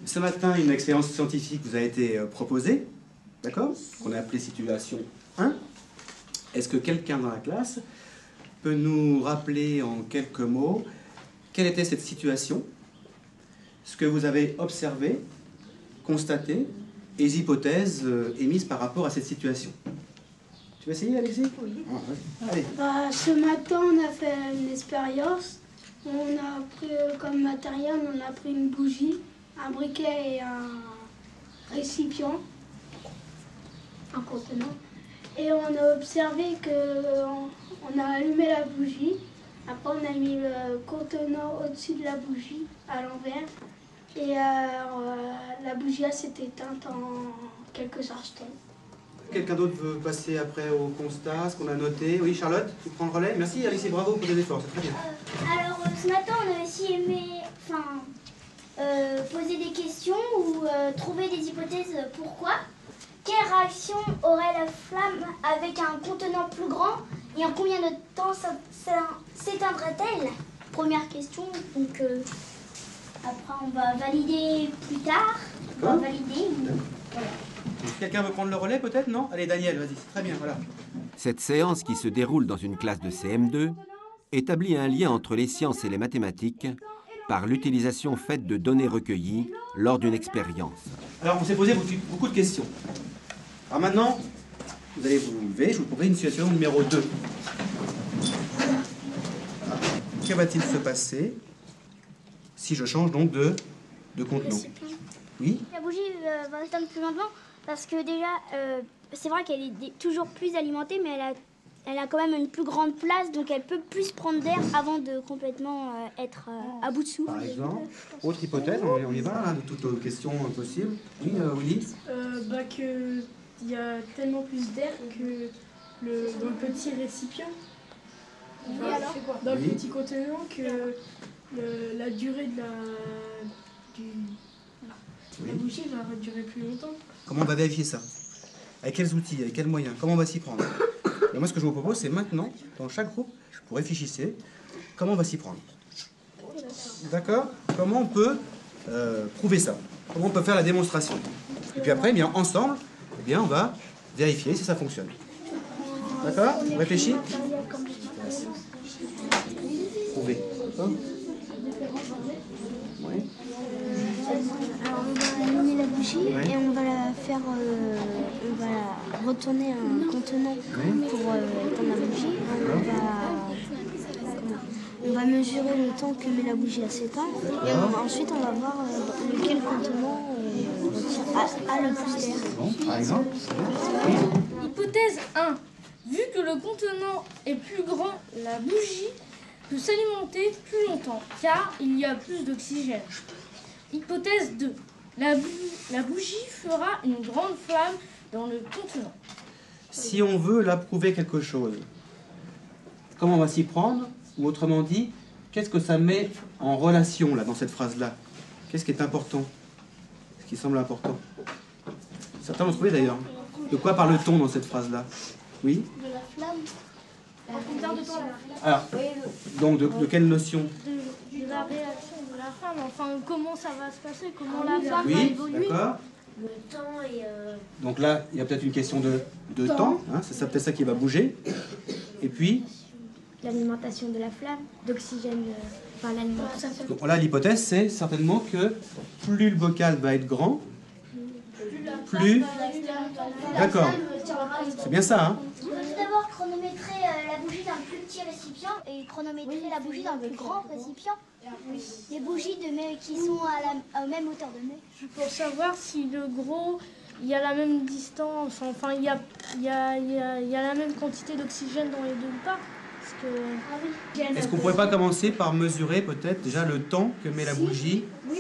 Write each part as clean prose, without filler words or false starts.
Ce matin, une expérience scientifique vous a été proposée, d'accord? Qu'on a appelée situation 1. Est-ce que quelqu'un dans la classe peut nous rappeler en quelques mots quelle était cette situation, ce que vous avez observé, constaté, et les hypothèses émises par rapport à cette situation? Tu vas essayer, Alexis? Oui. Ah, ouais. Allez. Ce matin, on a fait une expérience. On a pris comme matériel, on a pris une bougie, un briquet et un récipient, un contenant. Et on a observé qu'on a allumé la bougie. Après, on a mis le contenant au-dessus de la bougie, à l'envers. Et la bougie s'est éteinte en quelques instants. Quelqu'un d'autre veut passer après au constat, ce qu'on a noté? Oui, Charlotte, tu prends le relais? Merci, Alexis, bravo pour tes efforts, c'est très bien. Alors, ce matin, on a aussi aimé poser des questions ou trouver des hypothèses pourquoi. Quelle réaction aurait la flamme avec un contenant plus grand et en combien de temps s'éteindrait-elle? Première question, donc après on va valider plus tard. On va valider. Voilà. Quelqu'un veut prendre le relais peut-être? Non? Allez, Daniel, vas-y, c'est très bien, voilà. Cette séance qui se déroule dans une classe de CM2 établit un lien entre les sciences et les mathématiques par l'utilisation faite de données recueillies lors d'une expérience. Alors, on s'est posé beaucoup de questions. Alors maintenant, vous allez vous lever, je vous propose une situation numéro 2. Que va-t-il se passer si je change donc de contenant? Oui? La bougie va s'éteindre plus lentement parce que déjà, c'est vrai qu'elle est toujours plus alimentée, mais elle a quand même une plus grande place, donc elle peut plus prendre d'air avant de complètement être à bout de souffle. Par exemple, autre hypothèse, on y va, hein, de toutes les questions possibles. Oui, Willy? Qu'il y a tellement plus d'air que dans le petit récipient. Dans le petit contenant que la durée de la bougie va durer plus longtemps. Comment on va vérifier ça? Avec quels outils? Avec quels moyens? Comment on va s'y prendre? Et moi, ce que je vous propose, c'est maintenant, dans chaque groupe, vous réfléchissez, comment on va s'y prendre. D'accord? Comment on peut prouver ça? Comment on peut faire la démonstration? Et puis après, eh bien, ensemble, eh bien, on va vérifier si ça fonctionne. D'accord? On réfléchit? Prouver. D'accord? Oui. Alors on va allumer la bougie et on va la faire, on va la retourner un contenant pour éteindre la bougie. On va mesurer le temps que met la bougie à s'éteindre et ensuite on va voir lequel contenant a le plus d'air. Bon, par exemple. Hypothèse 1. Vu que le contenant est plus grand, la bougie peut s'alimenter plus longtemps car il y a plus d'oxygène. Hypothèse 2. La bougie fera une grande flamme dans le contenant. Si on veut là prouver quelque chose, comment on va s'y prendre? Ou autrement dit, qu'est-ce que ça met en relation là dans cette phrase-là? Qu'est-ce qui est important? Ce qui semble important? Certains l'ont trouvé d'ailleurs. De quoi parle-t-on dans cette phrase-là? Oui? De la flamme. Combien de temps Alors, donc de quelle notion? de la réaction de la flamme, enfin comment ça va se passer, comment la flamme va Oui, évoluer. d'accord. Le temps et... Donc là, il y a peut-être une question de temps, hein, c'est peut-être ça qui va bouger. Et puis, l'alimentation de la flamme, d'oxygène, l'alimentation. donc là, l'hypothèse, c'est certainement que plus le bocal va être grand, plus... D'accord. C'est bien ça, hein? On peut tout d'abord chronométrer la bougie dans le plus petit récipient et chronométrer la bougie dans le plus grand récipient. Les bougies qui sont à la même hauteur de nez. Pour savoir si le gros, il y a la même distance, enfin il y a la même quantité d'oxygène dans les deux ou pas. Parce que... Est-ce qu'on ne pourrait pas commencer par mesurer peut-être déjà le temps que met la bougie? Oui,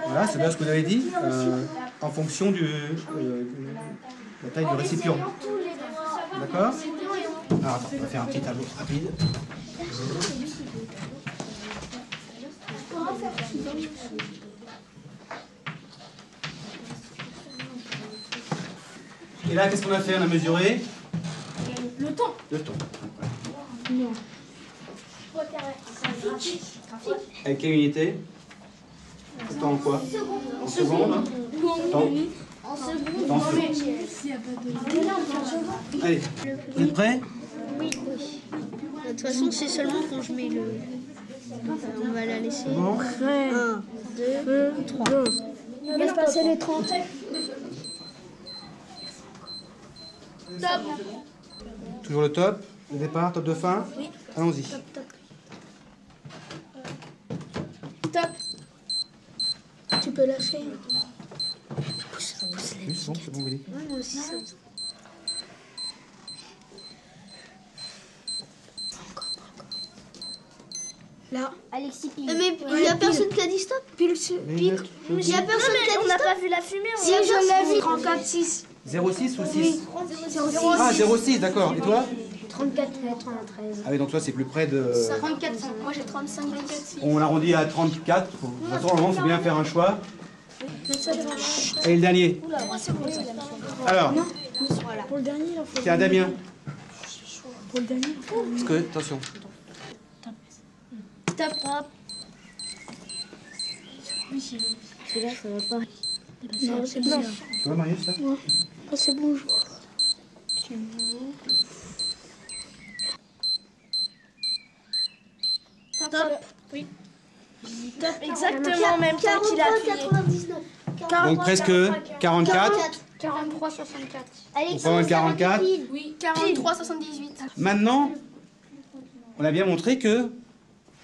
Voilà, c'est bien ce que vous avez dit, en fonction de la taille du récipient. D'accord? Alors, attends, on va faire un petit tableau rapide. Et là, qu'est-ce qu'on a fait? On a mesuré Le temps. le temps. Non. Avec quelle unité? Temps en quoi? En secondes, hein? Temps. En seconde. Temps. Allez, vous êtes prêts? Oui. De toute façon, c'est seulement quand je mets le... On va la laisser. Bon. 1, 2, 3. On laisse passer les 30. Toujours le top, le départ, top de fin. Oui. Allons-y. Top. Tu peux lâcher. Oui, c'est bon, Willy. Ouais, moi aussi, ça. Là. Alexis Pile. Mais il n'y a personne qui a dit stop. Pile. Il n'y a personne qui a dit On n'a stop. pas vu la fumée. Si je l'ai vu. 34, 6. 06 ou 6? Ah, 06, d'accord. Et toi? 34, 93. Ah oui, donc toi, c'est plus près de... 34, moi j'ai 35. On l'arrondit à 34. De toute façon, normalement, il faut bien faire un choix. Et le dernier? Alors, Pour le dernier, il faut. tiens, Damien. Pour le dernier, Parce que, attention. Top. Celui-là, ça va pas. Non, c'est bon. Tu vois, Marius, ça? Oh, c'est bon. Top. Oui. Top, exactement même temps qu'il a 43, appuyé. 99. Donc presque 44. 43, 64. Alexis, On prend le 44. Oui, 43, 78. Maintenant, on a bien montré que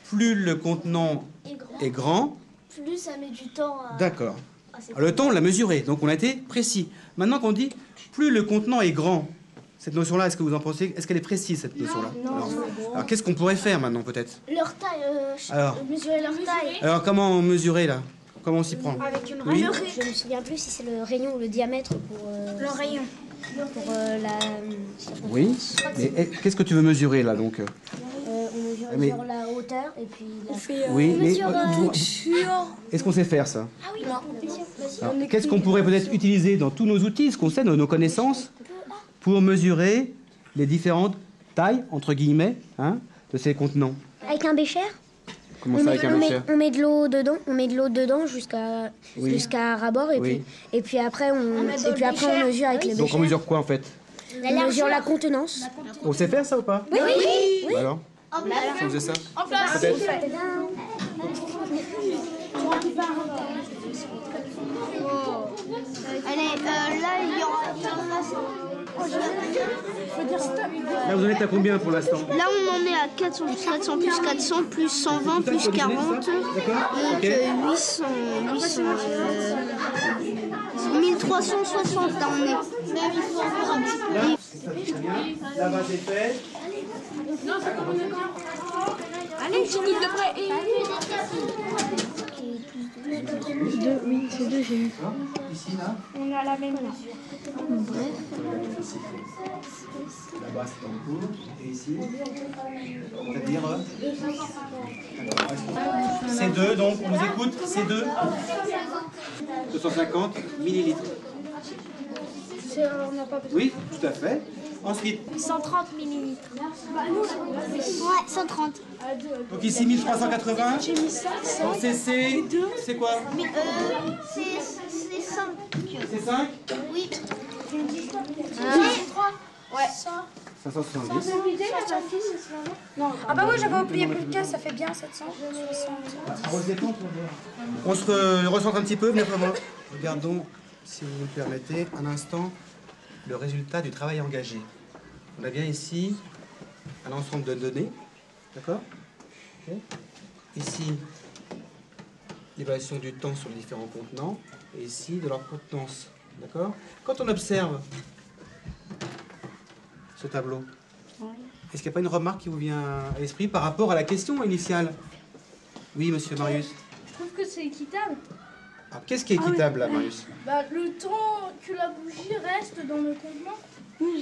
plus le contenant est grand. est grand, Plus ça met du temps à... d'accord. Ah, c'est Le temps, on l'a mesuré, donc on a été précis. Maintenant qu'on dit plus le contenant est grand, cette notion-là, est-ce que vous en pensez? Est-ce qu'elle est précise, cette notion-là? Alors qu'est-ce qu'on pourrait faire maintenant, peut-être? Leur taille, Alors. mesurer leur taille. Alors, comment mesurer, là? Comment on s'y prend? Avec une Oui. Je me souviens plus si c'est le rayon ou le diamètre pour, Le rayon. pour la... Oui. Mais qu'est-ce que tu veux mesurer, là, donc? on mesure Mais- sur la hauteur et puis la... Oui, mais Sur. est-ce qu'on sait faire ça? Ah oui, bien sûr. Alors, qu'est-ce qu'on pourrait peut-être utiliser dans tous nos outils, ce qu'on sait, nos connaissances, pour mesurer les différentes tailles, entre guillemets, hein, de ces contenants? Avec un bécher. Comment ça, avec un bécher? On met de l'eau dedans jusqu'à Oui. jusqu'à rabord et Oui. puis après on mesure avec le Donc on bécher. mesure quoi, en fait? On mesure la contenance. On sait faire ça ou pas? Oui. Bah alors, si on faisait ça? Peut-être. Allez, là, il y aura... Là, vous en êtes à combien pour l'instant? Là, on en est à 400 plus 400 plus 400 plus 120 plus 40. D'accord. Donc Ok. 800, 1360, là on est. Là, très bien. La base est faite. Allez, je dis de près. Oui, c'est 2, j'ai eu. Ici, là. On a la même mesure. La base est en cours. Et ici. C'est-à-dire. C2, donc, on vous écoute. C2. 250 millilitres. On n'a pas besoin. Oui, tout à fait. Ensuite, 130 millilitres. Ouais, 130. donc ici 1380. J'ai mis ça. Donc c'est quoi? Mais c'est 5. C'est 5? Oui. 570. Ah bah oui, j'avais oublié plus de 15, ça fait bien 700. On se recentre un petit peu, venez après moi. Regardons, si vous me le permettez, un instant, le résultat du travail engagé. On a bien ici un ensemble de données, d'accord? Ok. Ici, l'évaluation du temps sur les différents contenants, et ici, de leur contenance, d'accord? Quand on observe ce tableau, est-ce qu'il n'y a pas une remarque qui vous vient à l'esprit par rapport à la question initiale? Oui, monsieur Marius. Je trouve que c'est équitable. Alors, qu'est-ce qui est équitable, là, Marius? Bah, le temps que la bougie reste dans le contenant,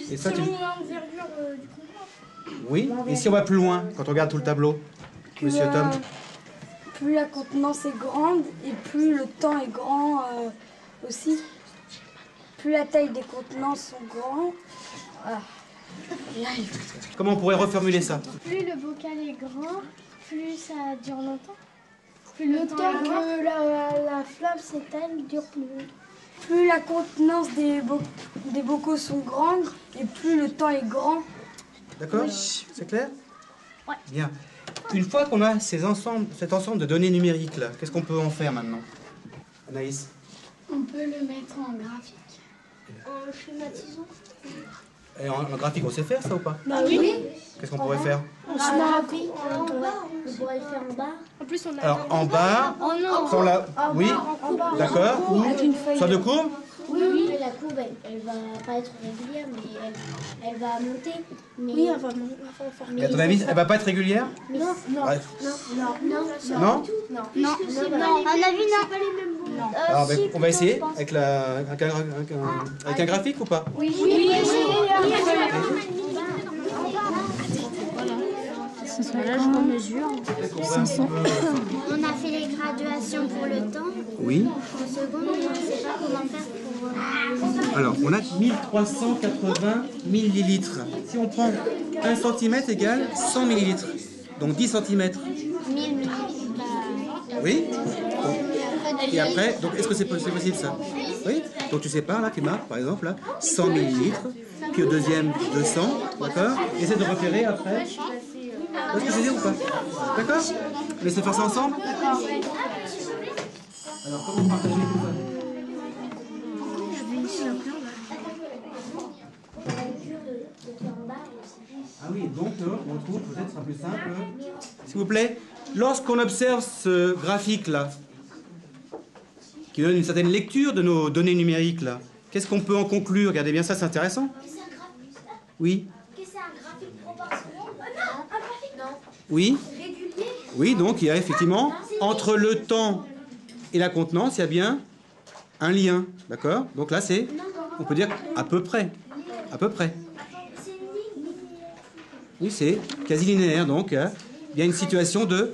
Et ça, tu... selon l'envergure du contenant. Oui, et si on va plus loin, quand on regarde tout le tableau, monsieur Tom? Plus la contenance est grande et plus le temps est grand aussi. Plus la taille des contenants sont grands. Comment on pourrait reformuler ça? Plus le bocal est grand, plus ça dure longtemps. plus Le temps que la flamme s'éteigne dure plus longtemps. Plus la contenance des bocaux sont grandes et plus le temps est grand. D'accord? C'est clair? Ouais. Bien. Une fois qu'on a cet ensemble de données numériques là, qu'est-ce qu'on peut en faire maintenant? Anaïs? On peut le mettre en graphique. En schématisant. Et en graphique, on sait faire ça ou pas? Bah oui. Qu'est-ce qu'on pourrait faire? On pourrait le faire en barre. En plus, on a. Alors en barre, sur la... Oui, d'accord. Ou sur de courbe? Oui, la courbe, elle va pas être régulière, mais elle va monter. Mais... Oui, elle va faire. Et à ton avis, elle va pas être régulière? Non, Bref. non. Non? À mon avis, non. Pas les mêmes bouts. Alors, on va essayer avec un graphique ou pas? Oui. Là, je mesure. On a fait les graduations pour le temps. Oui. En seconde, on ne sait pas comment faire pour... Alors, on a 1380 millilitres. Si on prend 1 cm égale 100 millilitres, donc 10 cm. 1000 millilitres. Oui. Et après, donc est-ce que c'est possible ça? Oui. Donc tu sépares là, tu marques par exemple là 100 millilitres, puis au deuxième 200, d'accord? Essaie de repérer après. Est-ce que c'est dire ou pas? D'accord? Laissez faire ça ensemble. Alors comment partager tout ça? Ah oui, donc on trouve, peut-être ce sera plus simple. S'il vous plaît, lorsqu'on observe ce graphique-là, qui donne une certaine lecture de nos données numériques, là, qu'est-ce qu'on peut en conclure? Regardez bien ça, c'est intéressant. Oui? Que c'est un graphique proportionnel? Non, un graphique non. Oui? Régulier? Oui, donc il y a effectivement, entre le temps et la contenance, il y a bien un lien, d'accord? Donc là, c'est, on peut dire à peu près. À peu près. Oui, c'est quasi linéaire, donc il y a une situation de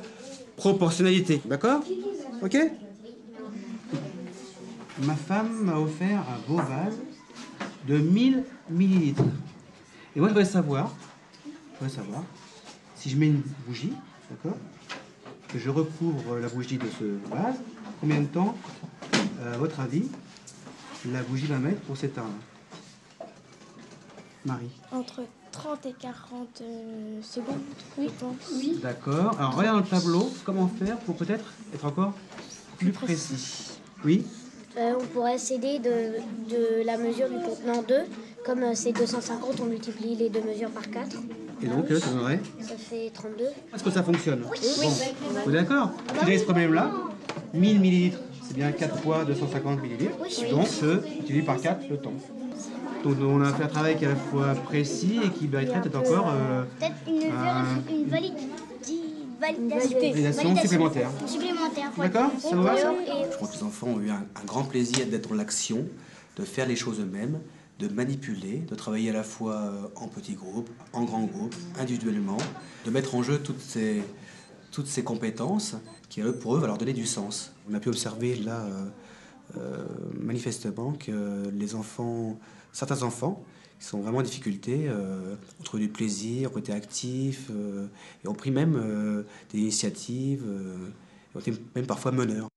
proportionnalité, d'accord? Ok? Ma femme m'a offert un beau vase de 1000 millilitres. Et moi, je voudrais savoir si je mets une bougie, d'accord? Que je recouvre la bougie de ce vase, combien de temps, à votre avis, la bougie va mettre pour s'éteindre? Marie? Entre 30 et 40 secondes, je pense. Oui. D'accord. Alors, regarde dans le tableau, comment faire pour peut-être être encore plus précis. Oui? On pourrait s'aider de la mesure du contenant 2. Comme c'est 250, on multiplie les deux mesures par 4. Et donc, ça donnerait? Ça fait 32. Est-ce que ça fonctionne? Bon. Vous êtes d'accord? Si j'ai ce problème-là, 1000 millilitres, c'est bien 4 fois 250 millilitres. Donc, je divise par 4 le temps. Donc, on a fait un travail qui est à la fois précis et qui mériterait peut-être encore Peut-être une validation supplémentaire. D'accord? Ça vous va ça? Je crois que les enfants ont eu un grand plaisir d'être dans l'action, de faire les choses eux-mêmes, de manipuler, de travailler à la fois en petits groupes, en grands groupes, individuellement, de mettre en jeu toutes ces compétences qui, pour eux, va leur donner du sens. On a pu observer là, manifestement, que certains enfants, qui sont vraiment en difficulté, ont trouvé du plaisir, ont été actifs, et ont pris même des initiatives, et ont été même parfois meneurs.